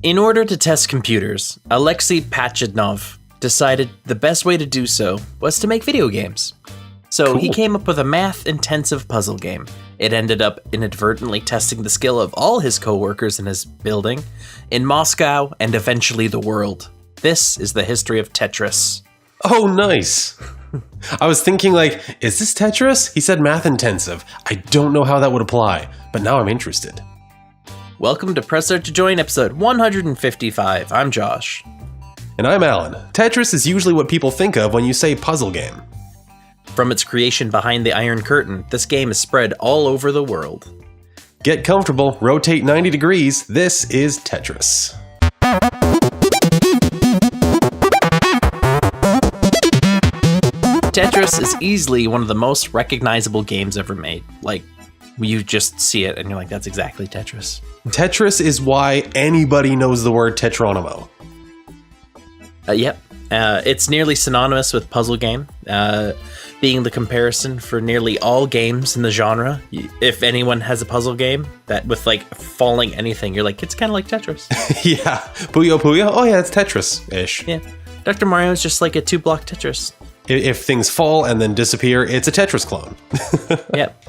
In order to test computers, Alexey Pajitnov decided the best way to do so was to make video games. So he came up with a math-intensive puzzle game. It ended up inadvertently testing the skill of all his coworkers in his building, in Moscow, and eventually the world. This is the history of Tetris. Oh, nice. I was thinking is this Tetris? He said math-intensive. I don't know how that would apply, but now I'm interested. Welcome to Press Start to Join, episode 155. I'm Josh. And I'm Alan. Tetris is usually what people think of when you say puzzle game. From its creation behind the Iron Curtain, this game is spread all over the world. Get comfortable, rotate 90 degrees. This is Tetris. Tetris is easily one of the most recognizable games ever made. You just see it and you're like, that's exactly Tetris. Tetris is why anybody knows the word Tetronimo. Yep. It's nearly synonymous with puzzle game, being the comparison for nearly all games in the genre. If anyone has a puzzle game that with falling anything, you're like, it's kind of like Tetris. Yeah. Puyo Puyo? Oh yeah, it's Tetris-ish. Yeah. Dr. Mario is just like a 2-block Tetris. If things fall and then disappear, it's a Tetris clone. Yep.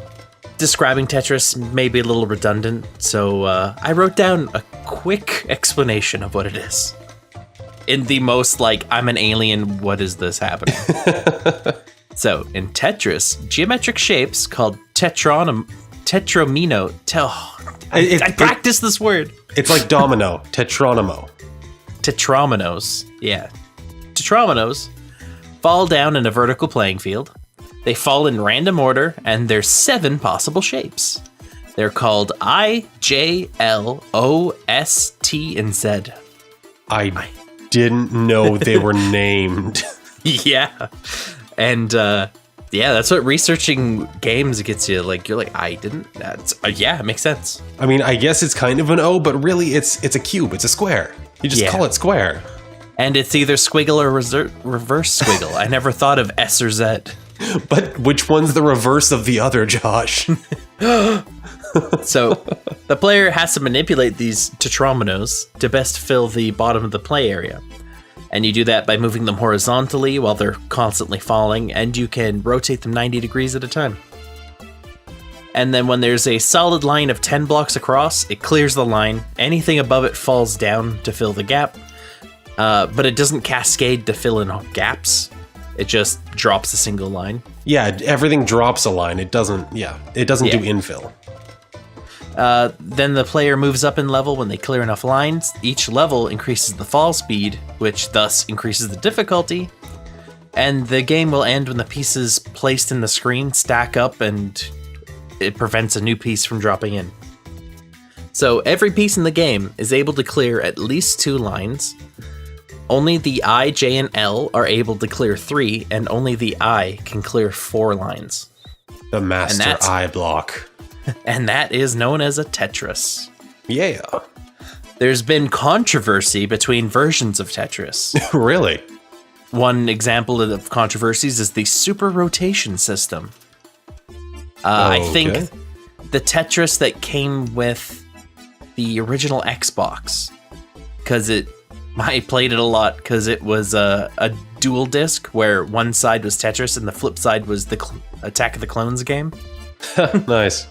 Describing Tetris may be a little redundant, so I wrote down a quick explanation of what it is. In the most, I'm an alien, what is this happening? So, in Tetris, geometric shapes called tetromino... I practiced this word. It's like domino, tetronimo. Tetrominos, yeah. Tetrominos fall down in a vertical playing field. They fall in random order, and there's 7 possible shapes. They're called I, J, L, O, S, T, and Z. I didn't know they were named. Yeah. And, that's what researching games gets you. You're like, I didn't. That's yeah, it makes sense. I mean, I guess it's kind of an O, but really it's a cube. It's a square. You just call it square. And it's either squiggle or reverse squiggle. I never thought of S or Z. But which one's the reverse of the other, Josh? So, the player has to manipulate these tetrominos to best fill the bottom of the play area. And you do that by moving them horizontally while they're constantly falling, and you can rotate them 90 degrees at a time. And then when there's a solid line of 10 blocks across, it clears the line. Anything above it falls down to fill the gap, but it doesn't cascade to fill in gaps. It just drops a single line. Yeah, everything drops a line. It doesn't do infill. Then the player moves up in level when they clear enough lines. Each level increases the fall speed, which thus increases the difficulty. And the game will end when the pieces placed in the screen stack up and it prevents a new piece from dropping in. So every piece in the game is able to clear at least 2 lines. Only the I, J, and L are able to clear 3, and only the I can clear 4 lines. The master I block. And that is known as a Tetris. Yeah. There's been controversy between versions of Tetris. Really? One example of controversies is the super rotation system. I think the Tetris that came with the original Xbox, because I played it a lot because it was a dual disc where one side was Tetris and the flip side was the Attack of the Clones game. Nice.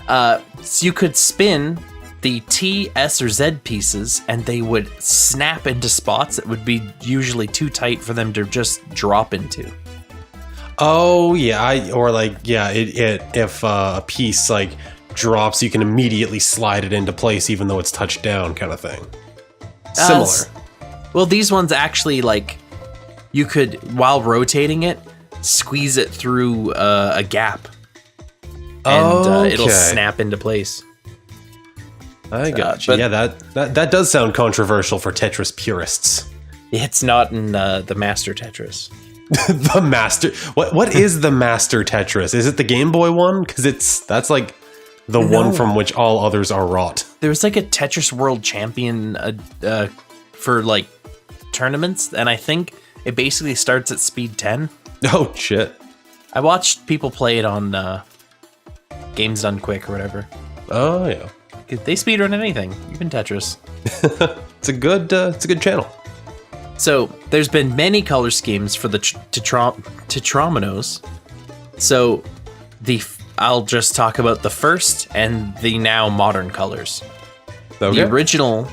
So you could spin the T, S, or Z pieces and they would snap into spots that would be usually too tight for them to just drop into. Oh, yeah. If a piece drops, you can immediately slide it into place even though it's touched down kind of thing. Similar. Well, these ones actually, you could, while rotating it, squeeze it through a gap. And it'll snap into place. I got you. Yeah, that does sound controversial for Tetris purists. It's not in the Master Tetris. The Master... What is the Master Tetris? Is it the Game Boy one? Because that's the one from which all others are wrought. There was a Tetris World Champion for tournaments, and I think it basically starts at speed 10. Oh, shit. I watched people play it on Games Done Quick or whatever. Oh, yeah. They speedrun anything, even Tetris. It's a good channel. So there's been many color schemes for the Tetrominoes. So I'll just talk about the first and the now modern colors. Okay. The original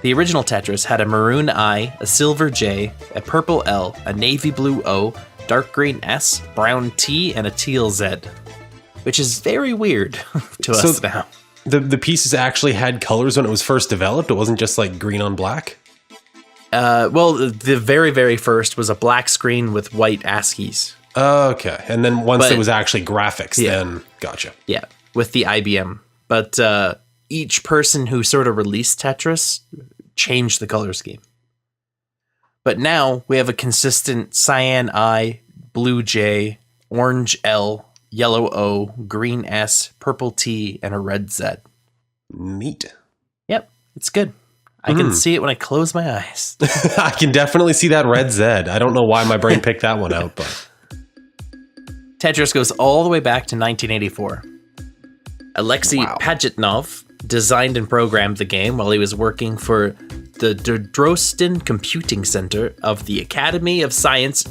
Tetris had a maroon I, a silver J, a purple L, a navy blue O, dark green S, brown T, and a teal Z, which is very weird to us now. The pieces actually had colors when it was first developed? It wasn't just like green on black? Well, the very, very first was a black screen with white ASCIIs. Okay. And then once it was actually graphics, then gotcha. Yeah, with the IBM. But each person who sort of released Tetris changed the color scheme. But now we have a consistent cyan I, blue J, orange L, yellow O, green S, purple T, and a red Z. Neat. Yep, it's good. I can see it when I close my eyes. I can definitely see that red Z. I don't know why my brain picked that one out, but... Tetris goes all the way back to 1984. Alexey Pajitnov designed and programmed the game while he was working for the Drosten Computing Center of the Academy of Science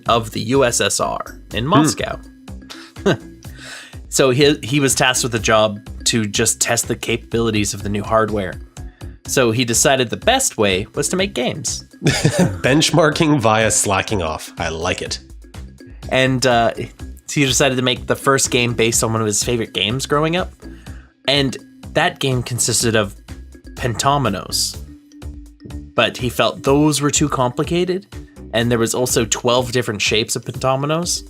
of the USSR in Moscow. So he was tasked with a job to just test the capabilities of the new hardware. So he decided the best way was to make games. Benchmarking via slacking off. I like it. And he decided to make the first game based on one of his favorite games growing up. And that game consisted of pentominoes. But he felt those were too complicated. And there was also 12 different shapes of pentominoes.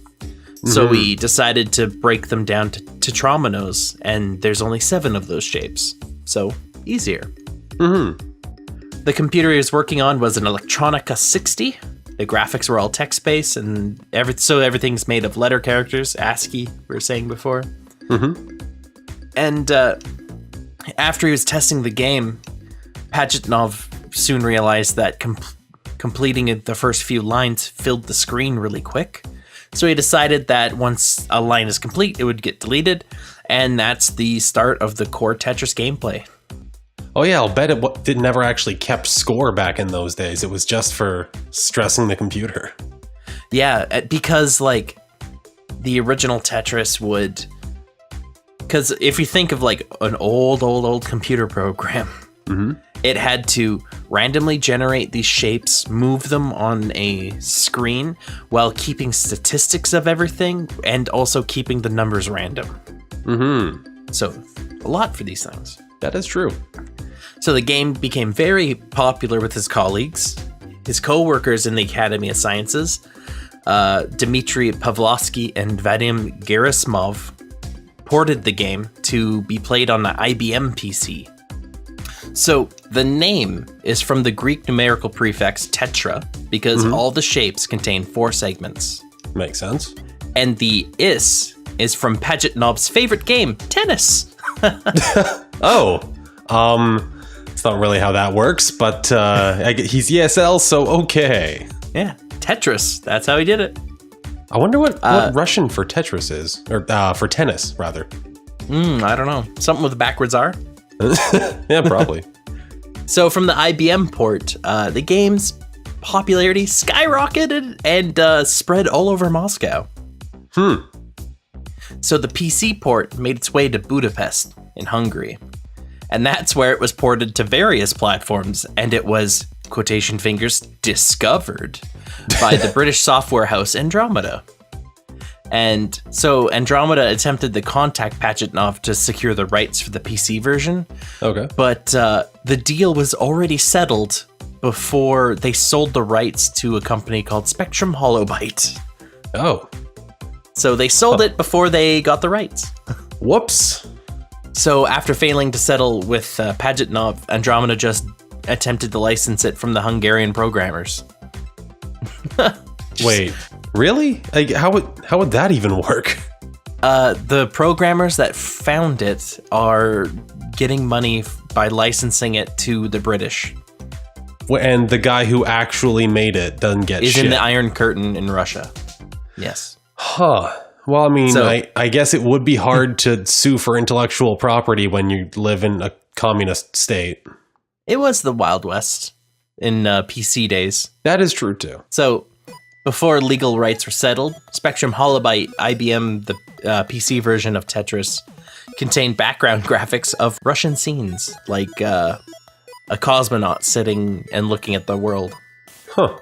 So he decided to break them down to tetrominoes. And there's only 7 of those shapes. So easier. The computer he was working on was an Electronica 60. The graphics were all text-based, and so everything's made of letter characters, ASCII, we were saying before. And after he was testing the game, Pajitnov soon realized that completing the first few lines filled the screen really quick. So he decided that once a line is complete, it would get deleted, and that's the start of the core Tetris gameplay. Oh yeah, I'll bet it never actually kept score back in those days. It was just for stressing the computer. Yeah, because like the original Tetris would... Because if you think of like an old computer program, it had to randomly generate these shapes, move them on a screen while keeping statistics of everything and also keeping the numbers random. So a lot for these things. That is true. So the game became very popular with his colleagues, his co-workers in the Academy of Sciences, Dmitry Pavlovsky and Vadim Gerasimov ported the game to be played on the IBM PC. So the name is from the Greek numerical prefix tetra because all the shapes contain 4 segments. Makes sense. And the is from Pajitnov's favorite game, tennis. It's not really how that works, but he's ESL, so okay. Yeah, Tetris. That's how he did it. I wonder what Russian for Tetris is, or for tennis, rather. I don't know. Something with a backwards R? Yeah, probably. So from the IBM port, the game's popularity skyrocketed and spread all over Moscow. So the PC port made its way to Budapest in Hungary. And that's where it was ported to various platforms, and it was, quotation fingers, discovered by the British software house Andromeda. And so Andromeda attempted to contact Pajitnov to secure the rights for the PC version. Okay. But the deal was already settled before they sold the rights to a company called Spectrum Holobyte. Oh. So they sold it before they got the rights. Whoops. So after failing to settle with Pajitnov, Andromeda just attempted to license it from the Hungarian programmers. Wait, really? Like, how would that even work? The programmers that found it are getting money by licensing it to the British. And the guy who actually made it doesn't get shit. Is in the Iron Curtain in Russia. Yes. Huh. Well, I mean, So, I guess it would be hard to sue for intellectual property when you live in a communist state. It was the Wild West in PC days. That is true, too. So, before legal rights were settled, Spectrum Holobyte IBM, the PC version of Tetris, contained background graphics of Russian scenes, like a cosmonaut sitting and looking at the world. Huh.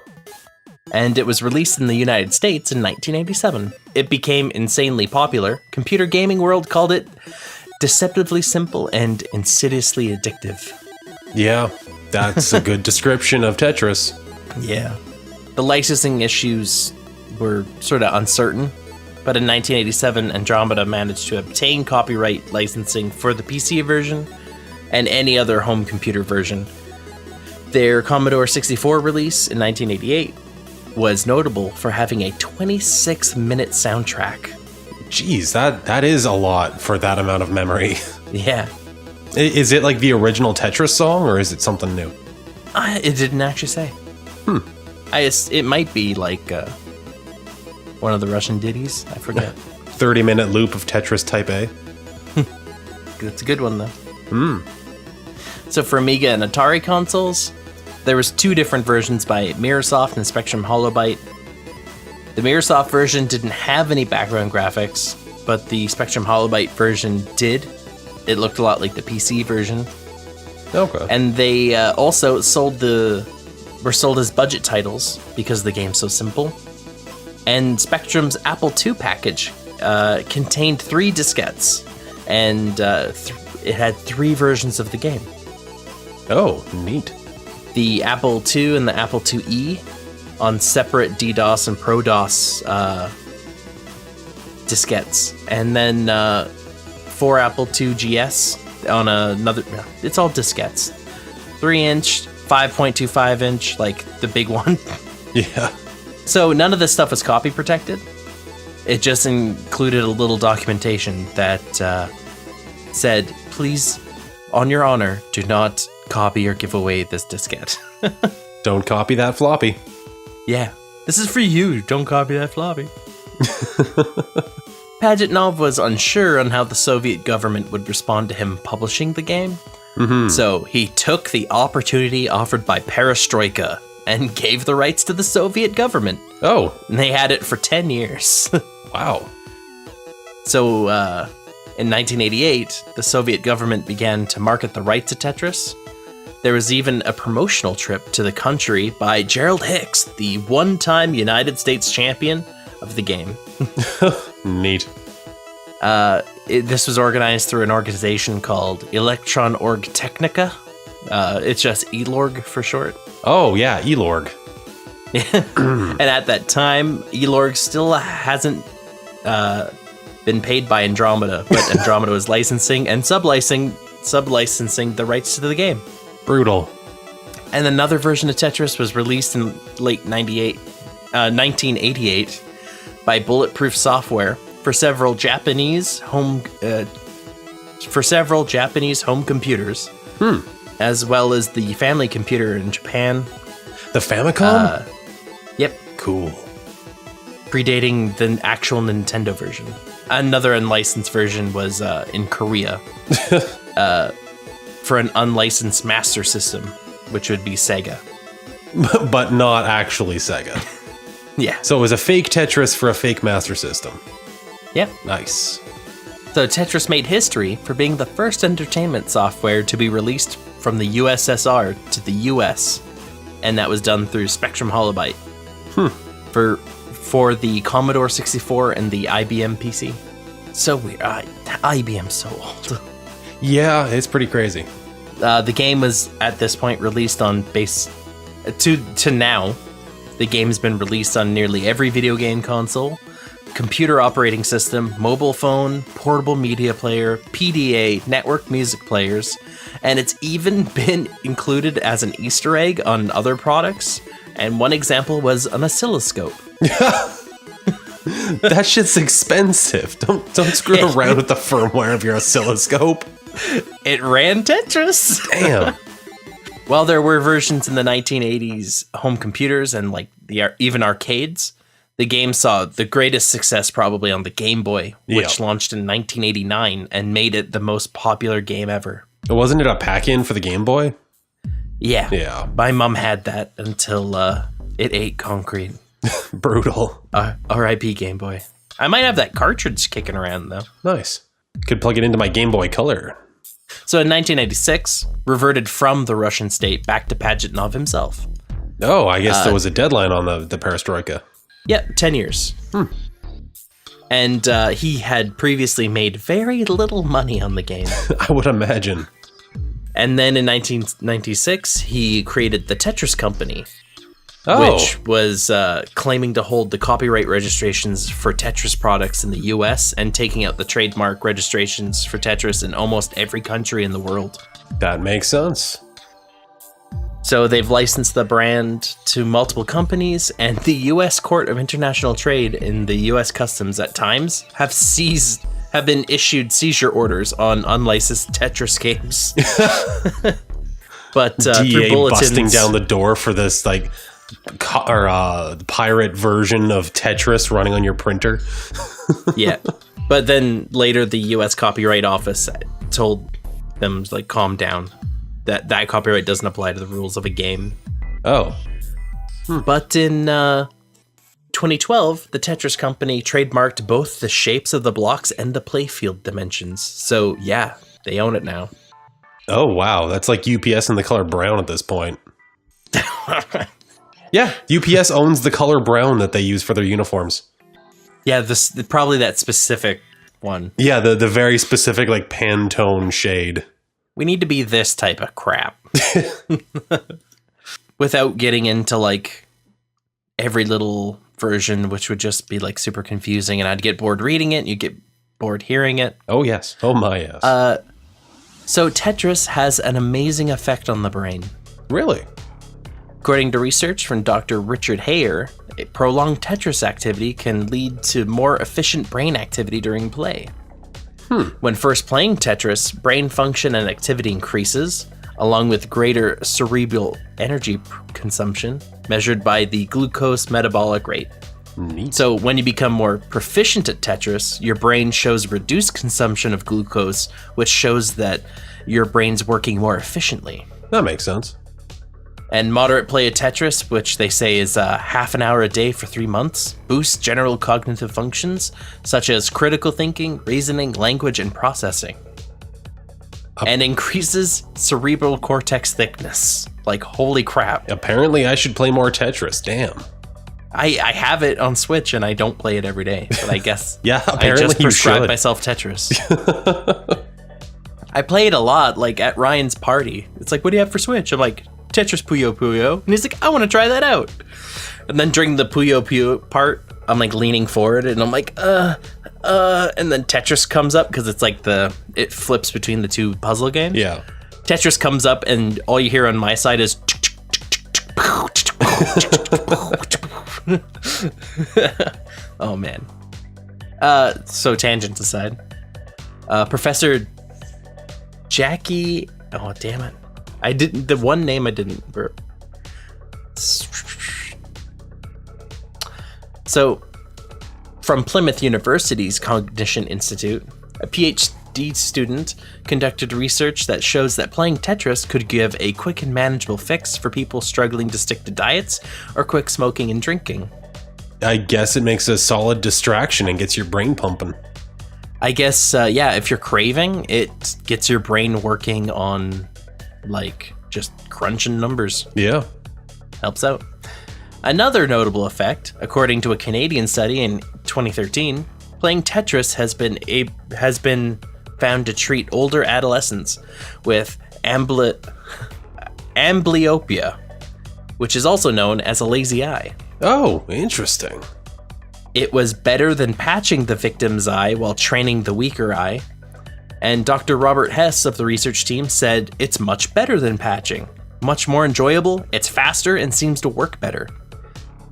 And it was released in the United States in 1987. It became insanely popular. Computer Gaming World called it deceptively simple and insidiously addictive. Yeah, that's a good description of Tetris. Yeah. The licensing issues were sort of uncertain, but in 1987, Andromeda managed to obtain copyright licensing for the PC version and any other home computer version. Their Commodore 64 release in 1988 was notable for having a 26-minute soundtrack. Jeez, that is a lot for that amount of memory. Yeah. Is it like the original Tetris song, or is it something new? It didn't actually say. It might be like one of the Russian ditties. I forget. 30-minute loop of Tetris Type A. It's a good one, though. So for Amiga and Atari consoles, there was two different versions by Mirrorsoft and Spectrum Holobyte. The Mirrorsoft version didn't have any background graphics, but the Spectrum Holobyte version did. It looked a lot like the PC version. Okay. And they also were sold as budget titles because the game's so simple. And Spectrum's Apple II package contained 3 diskettes, and it had 3 versions of the game. Oh, neat. The Apple II and the Apple IIe on separate DDoS and ProDOS diskettes. And then 4 Apple II GS on another... It's all diskettes. 3-inch, 5.25-inch, like the big one. Yeah. So none of this stuff was copy protected. It just included a little documentation that said, please, on your honor, do not copy or give away this diskette. Don't copy that floppy. Yeah. This is for you. Don't copy that floppy. Pajitnov was unsure on how the Soviet government would respond to him publishing the game. So he took the opportunity offered by Perestroika and gave the rights to the Soviet government. Oh. And they had it for 10 years. Wow. So, in 1988, the Soviet government began to market the rights to Tetris. There was even a promotional trip to the country by Gerald Hicks, the one-time United States champion of the game. Neat. This was organized through an organization called Electron Org Technica. It's just ELORG for short. Oh, yeah, ELORG. And at that time, ELORG still hasn't been paid by Andromeda, but Andromeda was licensing and sublicensing the rights to the game. Brutal. And another version of Tetris was released in late 1988 by Bulletproof Software for several Japanese home computers, as well as the family computer in Japan. The Famicom? Yep. Cool. Predating the actual Nintendo version. Another unlicensed version was in Korea for an unlicensed Master System, which would be Sega. But not actually Sega. Yeah. So it was a fake Tetris for a fake Master System. Yep. Nice. So Tetris made history for being the first entertainment software to be released from the USSR to the US, and that was done through Spectrum Holobyte for the Commodore 64 and the IBM PC. So weird. IBM's so old. Yeah, it's pretty crazy. The game was at this point released on to now. The game's been released on nearly every video game console, computer operating system, mobile phone, portable media player, PDA, network music players, and it's even been included as an Easter egg on other products, and one example was an oscilloscope. That shit's expensive. Don't screw around with the firmware of your oscilloscope. It ran Tetris. Damn. While there were versions in the 1980s home computers and like even arcades, the game saw the greatest success probably on the Game Boy, which launched in 1989 and made it the most popular game ever. Wasn't it a pack-in for the Game Boy? Yeah. Yeah. My mom had that until it ate concrete. Brutal. R.I.P. Game Boy. I might have that cartridge kicking around, though. Nice. Could plug it into my Game Boy Color. So in 1996, reverted from the Russian state back to Pajitnov himself. Oh, I guess there was a deadline on the perestroika. Yeah, 10 years. And he had previously made very little money on the game. I would imagine. And then in 1996, he created the Tetris Company, Oh. which was claiming to hold the copyright registrations for Tetris products in the US and taking out the trademark registrations for Tetris in almost every country in the world. That makes sense. So they've licensed the brand to multiple companies, and the US Court of International Trade and the US Customs at times have been issued seizure orders on unlicensed Tetris games. But through DEA bulletins, busting down the door for this like pirate version of Tetris running on your printer. yeah. But then later the US Copyright Office told them, like, calm down. That copyright doesn't apply to the rules of a game. Oh. But in 2012, the Tetris Company trademarked both the shapes of the blocks and the playfield dimensions. So yeah, they own it now. Oh, wow. That's like UPS in the color brown at this point. Yeah, UPS owns the color brown that they use for their uniforms. Yeah, probably that specific one. Yeah, the very specific like Pantone shade. We need to be this type of crap. Without getting into like every little version, which would just be like super confusing, and I'd get bored reading it, and you'd get bored hearing it. Oh, yes. Oh, my, yes. So Tetris has an amazing effect on the brain. Really? According to research from Dr. Richard Hayer, a prolonged Tetris activity can lead to more efficient brain activity during play. When first playing Tetris, brain function and activity increases, along with greater cerebral energy consumption, measured by the glucose metabolic rate. Neat. So when you become more proficient at Tetris, your brain shows reduced consumption of glucose, which shows that your brain's working more efficiently. That makes sense. And moderate play of Tetris, which they say is half an hour a day for 3 months, boosts general cognitive functions such as critical thinking, reasoning, language, and processing. And increases cerebral cortex thickness. Like, holy crap. Apparently, I should play more Tetris. Damn. I have it on Switch and I don't play it every day, but I guess Yeah, I apparently just you prescribed should. myself Tetris. I play it a lot, like at Ryan's party. It's like, what do you have for Switch? I'm like, Tetris Puyo Puyo. And he's like, I want to try that out. And then during the Puyo Puyo part, I'm like leaning forward and I'm like, and then Tetris comes up because it's like it flips between the two puzzle games. Yeah. Tetris comes up and all you hear on my side is oh man. So tangents aside, Professor Jackie, oh damn it, the one name I didn't. So from Plymouth University's Cognition Institute, a PhD student conducted research that shows that playing Tetris could give a quick and manageable fix for people struggling to stick to diets or quit smoking and drinking. I guess it makes a solid distraction and gets your brain pumping. I guess, yeah, if you're craving, it gets your brain working on, like, just crunching numbers. Yeah. Helps out. Another notable effect, according to a Canadian study in 2013, playing Tetris has been found to treat older adolescents with amblyopia, which is also known as a lazy eye. Oh, interesting. It was better than patching the victim's eye while training the weaker eye. And Dr. Robert Hess of the research team said it's much better than patching. Much more enjoyable, it's faster, and seems to work better.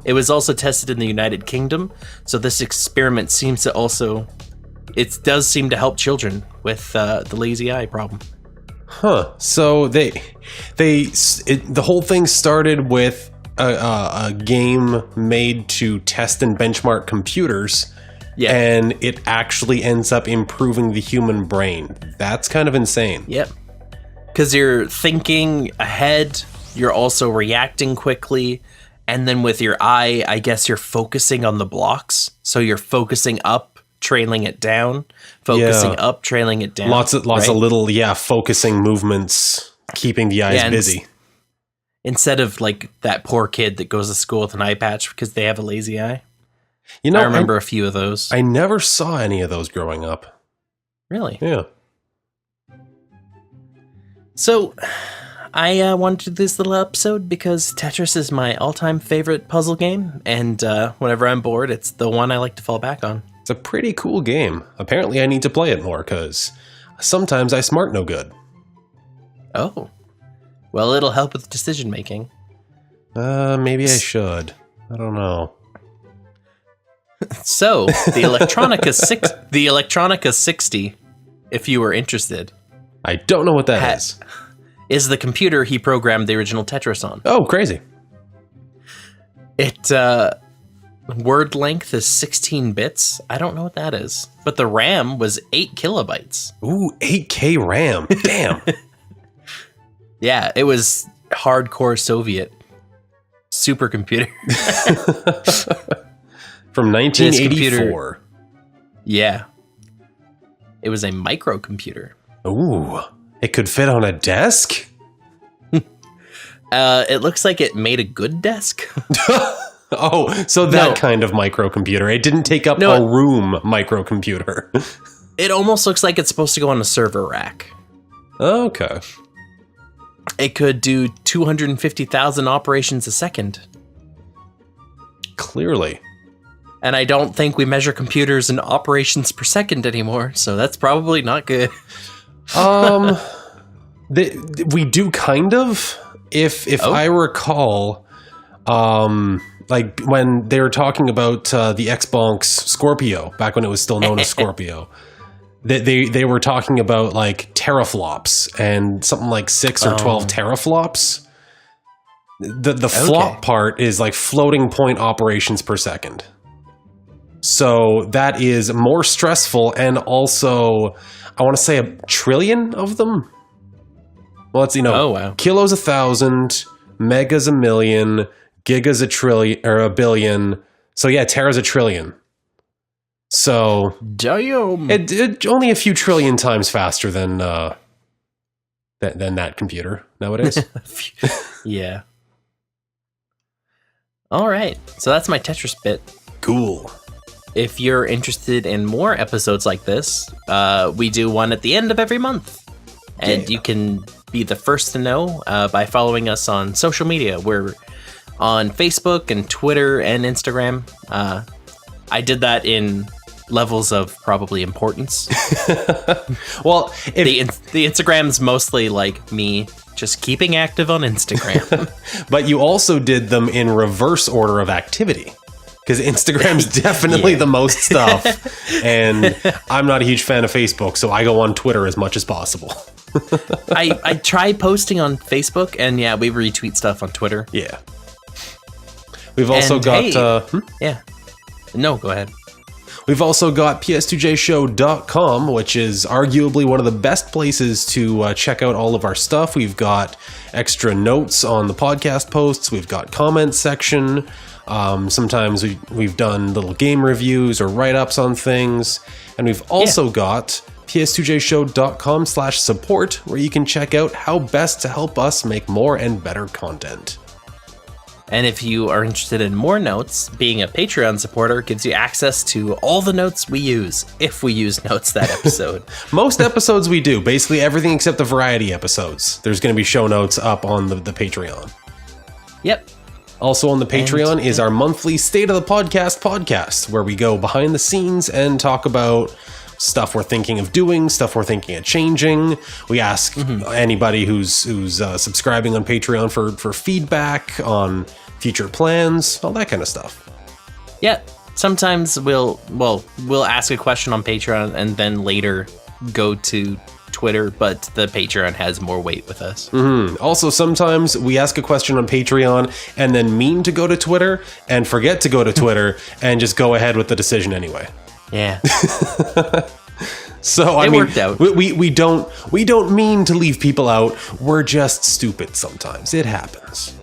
It was also tested in the United Kingdom, so this experiment does seem to help children with the lazy eye problem. Huh. So the whole thing started with a game made to test and benchmark computers, Yeah. and it actually ends up improving the human brain. That's kind of insane. Yep. Because you're thinking ahead, you're also reacting quickly, and then with your eye, I guess you're focusing on the blocks. So you're focusing up, trailing it down, focusing up, trailing it down. Lots of little, focusing movements, keeping the eyes busy. Instead of like that poor kid that goes to school with an eye patch because they have a lazy eye. You know, I remember a few of those. I never saw any of those growing up. Really? Yeah. So, I wanted to do this little episode because Tetris is my all-time favorite puzzle game, and whenever I'm bored, it's the one I like to fall back on. It's a pretty cool game. Apparently, I need to play it more because sometimes I smart no good. Oh. Well, it'll help with decision making. Maybe I should. I don't know. So, the Electronica 60, if you were interested. I don't know what that is the computer he programmed the original Tetris on. Oh, crazy. It, word length is 16 bits. I don't know what that is. But the RAM was 8 kilobytes. Ooh, 8K RAM. Damn. Yeah, it was hardcore Soviet supercomputer. From 1984. Yeah. It was a microcomputer. Ooh, it could fit on a desk? It looks like it made a good desk. Oh, so that kind of microcomputer. It didn't take up a room microcomputer. It almost looks like it's supposed to go on a server rack. Okay. It could do 250,000 operations a second. Clearly. And I don't think we measure computers in operations per second anymore, so that's probably not good. We do kind of. If I recall, like when they were talking about the Xbox Scorpio, back when it was still known as Scorpio, they were talking about like teraflops and something like 6 or 12 teraflops. The flop part is like floating point operations per second. So that is more stressful, and also, I want to say 1 trillion of them. Well, it's, kilos 1,000, megas 1,000,000, gigas 1 trillion or 1 billion. So yeah, tera's 1 trillion. So it only a few trillion times faster than that computer nowadays. Yeah. All right, so that's my Tetris bit. Cool. If you're interested in more episodes like this, we do one at the end of every month. And you can be the first to know by following us on social media. We're on Facebook and Twitter and Instagram. I did that in levels of probably importance. Well, the Instagram's mostly like me just keeping active on Instagram. But you also did them in reverse order of activity. Because Instagram's definitely the most stuff. And I'm not a huge fan of Facebook, so I go on Twitter as much as possible. I try posting on Facebook, and we retweet stuff on Twitter. Yeah. We've also got... Yeah. No, go ahead. We've also got PS2JShow.com, which is arguably one of the best places to check out all of our stuff. We've got extra notes on the podcast posts. We've got comments section. Sometimes we've done little game reviews or write-ups on things. And we've also got ps2jshow.com/support, where you can check out how best to help us make more and better content. And if you are interested in more notes, being a Patreon supporter gives you access to all the notes we use, if we use notes that episode. Most episodes we do, basically everything except the variety episodes. There's going to be show notes up on the Patreon. Yep. Also on the Patreon is our monthly State of the podcast, where we go behind the scenes and talk about stuff we're thinking of doing, stuff we're thinking of changing. We ask anybody who's subscribing on Patreon for feedback on future plans, all that kind of stuff. Yeah, sometimes we'll ask a question on Patreon and then later go to Twitter, but the Patreon has more weight with us. Also, sometimes we ask a question on Patreon and then mean to go to Twitter and forget to go to Twitter and just go ahead with the decision anyway. Yeah. So It worked out. We don't mean to leave people out. We're just stupid sometimes. It happens.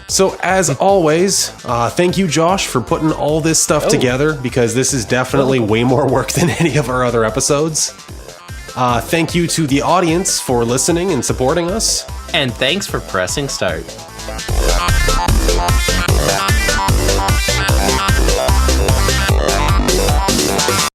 So as always, thank you, Josh, for putting all this stuff together, because this is definitely way more work than any of our other episodes. Thank you to the audience for listening and supporting us. And thanks for pressing start.